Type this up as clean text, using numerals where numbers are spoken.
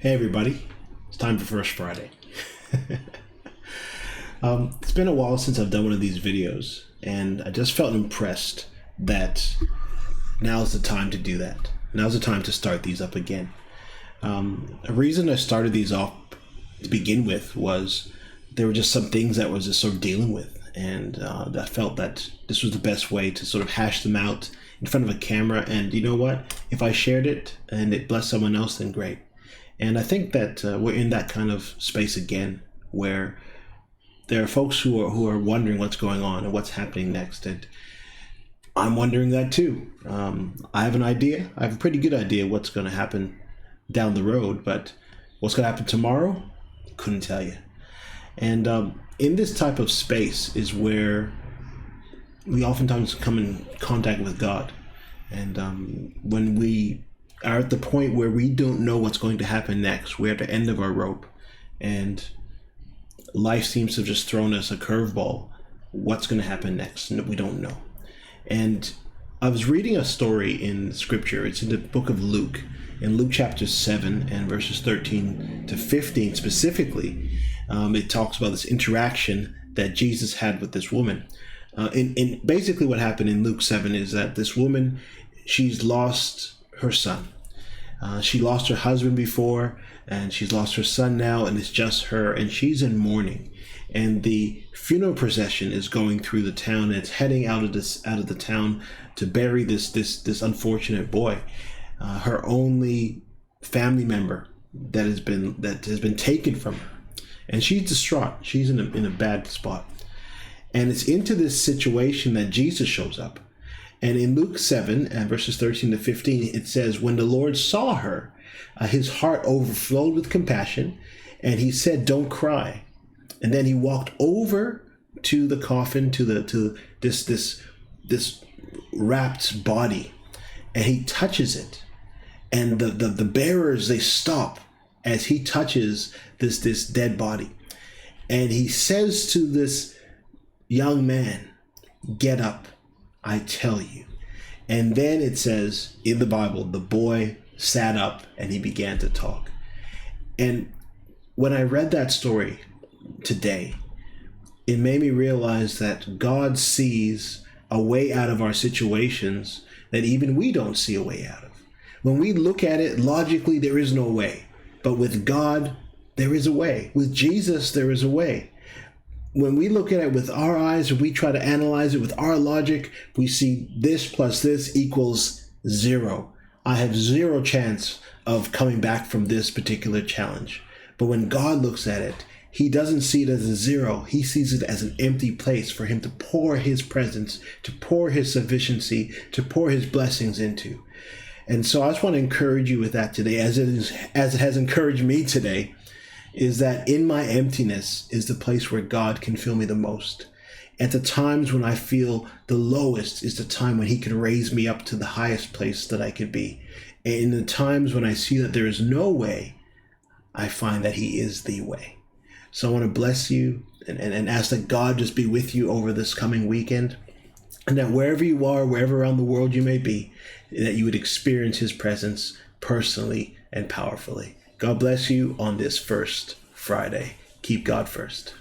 Hey everybody, it's time for First Friday. It's been a while since I've done one of these videos, and I just felt impressed that now's the time to do that. Now's the time to start these up again. A reason I started these off to begin with was there were just some things that I was just sort of dealing with, and I felt that this was the best way to sort of hash them out in front of a camera. And you know what? If I shared it and it blessed someone else, then great. And I think that we're in that kind of space again, where there are folks who are wondering what's going on and what's happening next. And I'm wondering that too. I have an idea. I have a pretty good idea what's going to happen down the road, but what's going to happen tomorrow, couldn't tell you. And in this type of space is where we oftentimes come in contact with God. And when we are at the point where we don't know what's going to happen next, we're at the end of our rope, and life seems to have just thrown us a curveball. What's going to happen next? We don't know. And I was reading a story in scripture. It's in the book of Luke, in Luke chapter 7 and verses 13 to 15 specifically. It talks about this interaction that Jesus had with this woman. In basically what happened in Luke 7 is that this woman, she's lost her son. She lost her husband before, and she's lost her son now, and it's just her, and she's in mourning. And the funeral procession is going through the town, and it's heading out of the town to bury this unfortunate boy, her only family member that has been taken from her, and she's distraught. She's in a bad spot, and it's into this situation that Jesus shows up. And in Luke 7, verses 13 to 15, it says, when the Lord saw her, his heart overflowed with compassion, and he said, "Don't cry." And then he walked over to the coffin, to this wrapped body, and he touches it. And the bearers, they stop as he touches this dead body. And he says to this young man, "Get up, I tell you." And then it says in the Bible, the boy sat up and he began to talk. And when I read that story today, it made me realize that God sees a way out of our situations that even we don't see a way out of. When we look at it logically, there is no way. But with God, there is a way. With Jesus, there is a way. When we look at it with our eyes, or we try to analyze it with our logic, we see this plus this equals 0. I have 0 chance of coming back from this particular challenge. But when God looks at it, he doesn't see it as a 0. He sees it as an empty place for him to pour his presence, to pour his sufficiency, to pour his blessings into. And so I just want to encourage you with that today, as it has encouraged me today, is that in my emptiness is the place where God can fill me the most. At the times when I feel the lowest is the time when he can raise me up to the highest place that I could be. And in the times when I see that there is no way, I find that he is the way. So I want to bless you and ask that God just be with you over this coming weekend, and that wherever you are, wherever around the world you may be, that you would experience his presence personally and powerfully. God bless you on this First Friday. Keep God first.